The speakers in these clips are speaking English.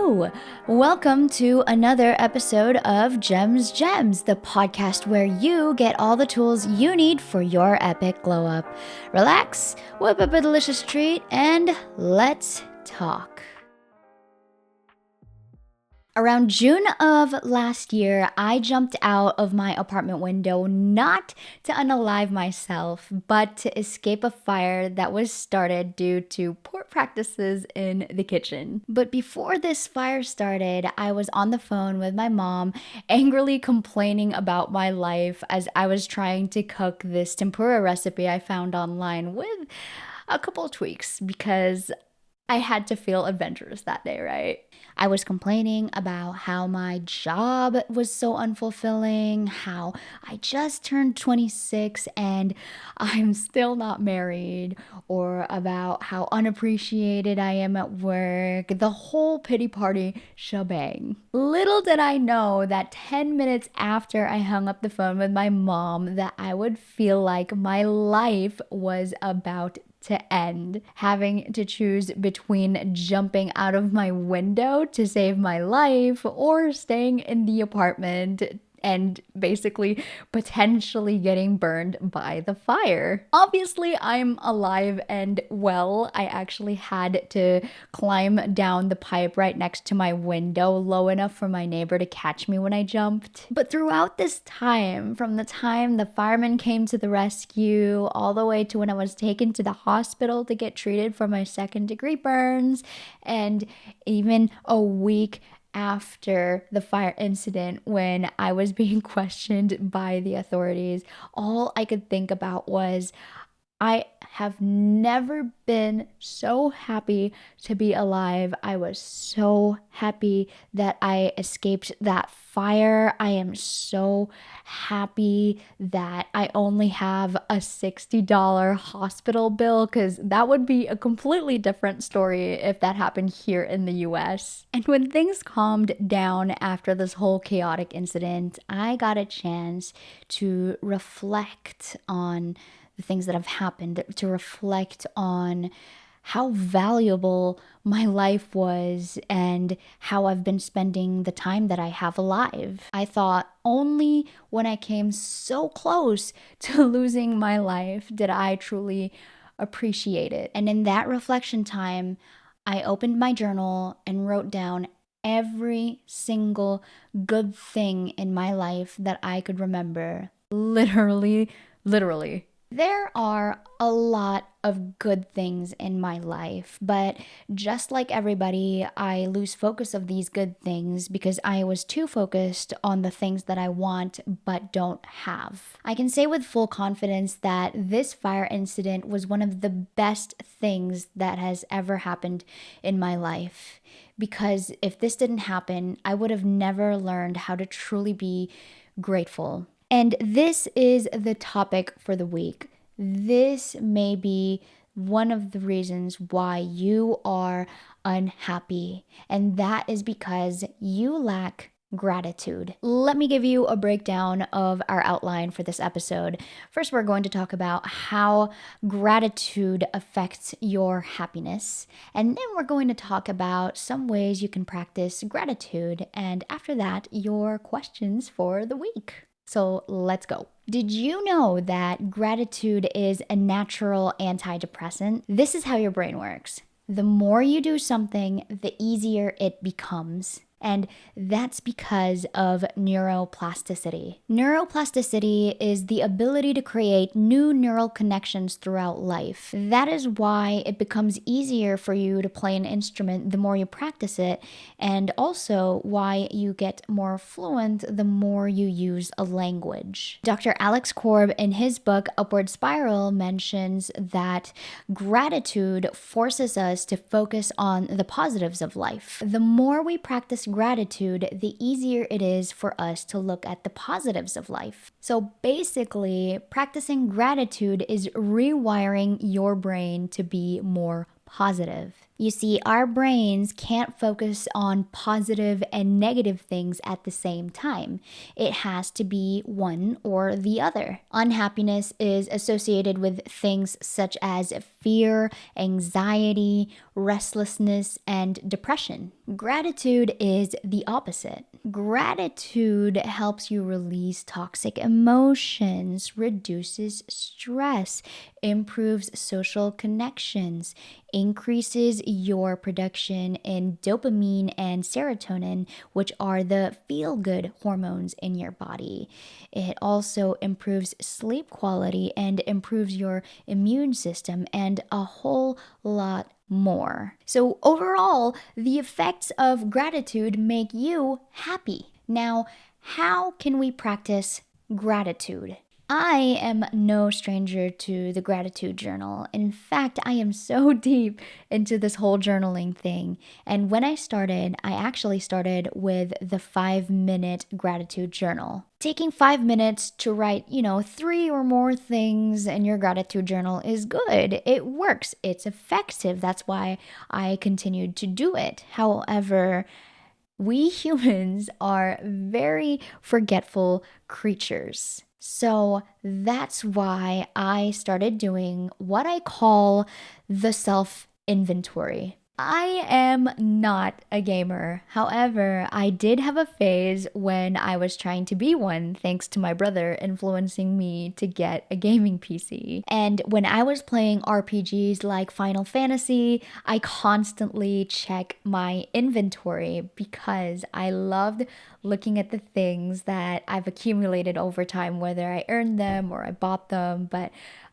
Hello! Welcome to another episode of Gems, the podcast where you get all the tools you need for your epic glow up. Relax, whip up a delicious treat, and let's talk. Around June of last year, I jumped out of my apartment window not to unalive myself, but to escape a fire that was started due to poor practices in the kitchen. But before this fire started, I was on the phone with my mom, angrily complaining about my life as I was trying to cook this tempura recipe I found online with a couple of tweaks because I had to feel adventurous that day, right? I was complaining about how my job was so unfulfilling, how I just turned 26 and I'm still not married, or about how unappreciated I am at work, the whole pity party shebang. Little did I know that 10 minutes after I hung up the phone with my mom that I would feel like my life was about to end, having to choose between jumping out of my window to save my life or staying in the apartment and basically potentially getting burned by the fire. Obviously, I'm alive and well. I actually had to climb down the pipe right next to my window low enough for my neighbor to catch me when I jumped. But throughout this time, from the time the firemen came to the rescue all the way to when I was taken to the hospital to get treated for my second-degree burns, and even a week after the fire incident when I was being questioned by the authorities, all I could think about was I have never been so happy to be alive. I was so happy that I escaped that fire. I am so happy that I only have a $60 hospital bill, because that would be a completely different story if that happened here in the US. And when things calmed down after this whole chaotic incident, I got a chance to reflect on the things that have happened, to reflect on how valuable my life was and how I've been spending the time that I have alive. I thought only when I came so close to losing my life did I truly appreciate it. And in that reflection time, I opened my journal and wrote down every single good thing in my life that I could remember. Literally. There are a lot of good things in my life, but just like everybody, I lose focus of these good things because I was too focused on the things that I want but don't have. I can say with full confidence that this fire incident was one of the best things that has ever happened in my life, because if this didn't happen, I would have never learned how to truly be grateful. And this is the topic for the week. This may be one of the reasons why you are unhappy, and that is because you lack gratitude. Let me give you a breakdown of our outline for this episode. First, we're going to talk about how gratitude affects your happiness, and then we're going to talk about some ways you can practice gratitude, and after that, your questions for the week. So let's go. Did you know that gratitude is a natural antidepressant? This is how your brain works. The more you do something, the easier it becomes. And that's because of neuroplasticity. Neuroplasticity is the ability to create new neural connections throughout life. That is why it becomes easier for you to play an instrument the more you practice it, and also why you get more fluent the more you use a language. Dr. Alex Korb, in his book Upward Spiral, mentions that gratitude forces us to focus on the positives of life. The more we practice gratitude, the easier it is for us to look at the positives of life. So basically, practicing gratitude is rewiring your brain to be more positive. You see, our brains can't focus on positive and negative things at the same time. It has to be one or the other. Unhappiness is associated with things such as fear, anxiety, restlessness, and depression. Gratitude is the opposite. Gratitude helps you release toxic emotions, reduces stress, improves social connections, increases your production in dopamine and serotonin, which are the feel good hormones in your body. It also improves sleep quality and improves your immune system and a whole lot more. So, overall, the effects of gratitude make you happy. Now, how can we practice gratitude? I am no stranger to the gratitude journal. In fact, I am so deep into this whole journaling thing. And when I actually started with the 5-minute gratitude journal. Taking 5 minutes to write, 3 or more things in your gratitude journal is good. It works, it's effective. That's why I continued to do it. However, we humans are very forgetful creatures. So that's why I started doing what I call the self inventory. I am not a gamer. However, I did have a phase when I was trying to be one, thanks to my brother influencing me to get a gaming PC. And when I was playing RPGs like Final Fantasy, I constantly check my inventory because I loved looking at the things that I've accumulated over time, whether I earned them or I bought them. But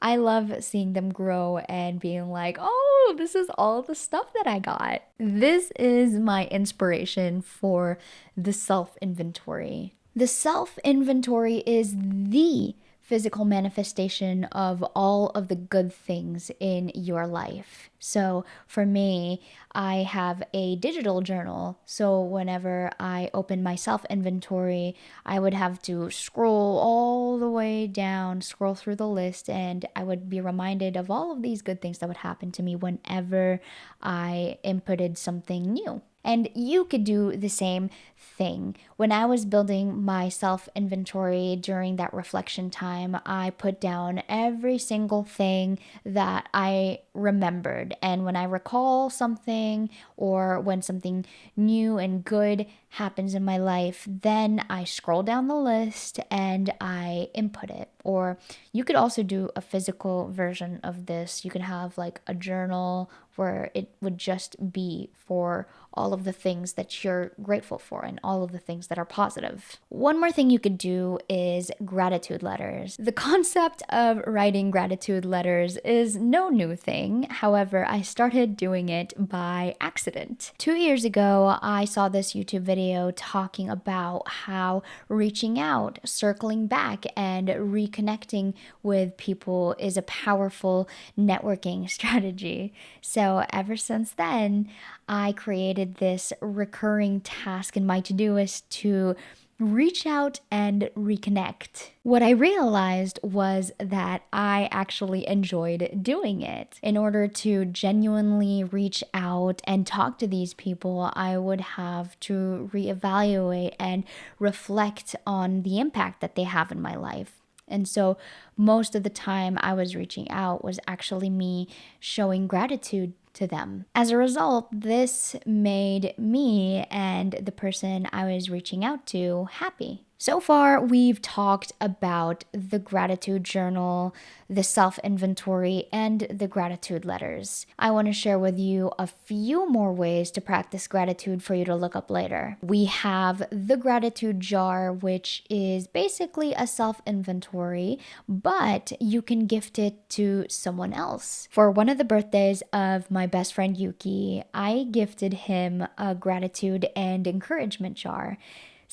I love seeing them grow and being like, oh, this is all the stuff that I got. This is my inspiration for the self inventory. The self inventory is the physical manifestation of all of the good things in your life. So for me, I have a digital journal. So whenever I open my self inventory, I would have to scroll all the way down, scroll through the list, and I would be reminded of all of these good things that would happen to me whenever I inputted something new. And you could do the same thing. When I was building my self inventory during that reflection time, I put down every single thing that I remembered. And when I recall something or when something new and good happens in my life, then I scroll down the list and I input it. Or you could also do a physical version of this. You could have like a journal where it would just be for all of the things that you're grateful for and all of the things that are positive. One more thing you could do is gratitude letters. The concept of writing gratitude letters is no new thing. However, I started doing it by accident. 2 years ago, I saw this YouTube video talking about how reaching out, circling back, and reconnecting with people is a powerful networking strategy. So ever since then, I created this recurring task in my to-do list to reach out and reconnect. What I realized was that I actually enjoyed doing it. In order to genuinely reach out and talk to these people, I would have to reevaluate and reflect on the impact that they have in my life. And so most of the time I was reaching out was actually me showing gratitude to them. As a result, this made me and the person I was reaching out to happy. So far, we've talked about the gratitude journal, the self inventory, and the gratitude letters. I want to share with you a few more ways to practice gratitude for you to look up later. We have the gratitude jar, which is basically a self inventory, but you can gift it to someone else. For one of the birthdays of my best friend Yuki, I gifted him a gratitude and encouragement jar.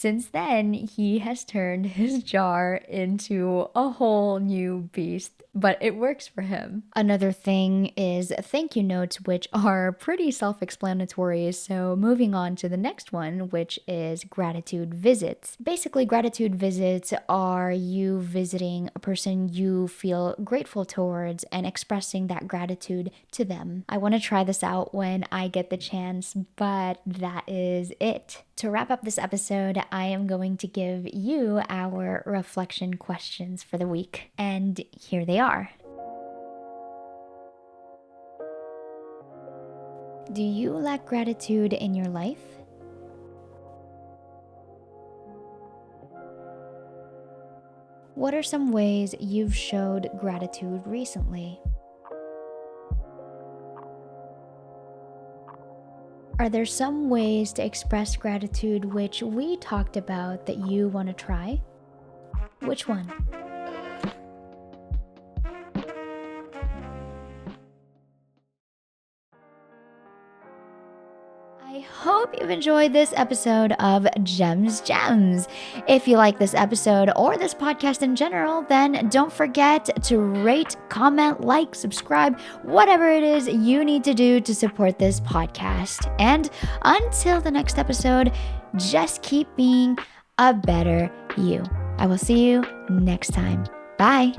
Since then, he has turned his jar into a whole new beast, but it works for him. Another thing is thank you notes, which are pretty self explanatory. So, moving on to the next one, which is gratitude visits. Basically, gratitude visits are you visiting a person you feel grateful towards and expressing that gratitude to them. I want to try this out when I get the chance, but that is it. To wrap up this episode, I am going to give you our reflection questions for the week. And here they are. Do you lack gratitude in your life? What are some ways you've showed gratitude recently? Are there some ways to express gratitude which we talked about that you want to try? Which one? I hope you've enjoyed this episode of Gems. If you like this episode or this podcast in general, then don't forget to rate, comment, like, subscribe, whatever it is you need to do to support this podcast. And until the next episode, just keep being a better you. I will see you next time. Bye.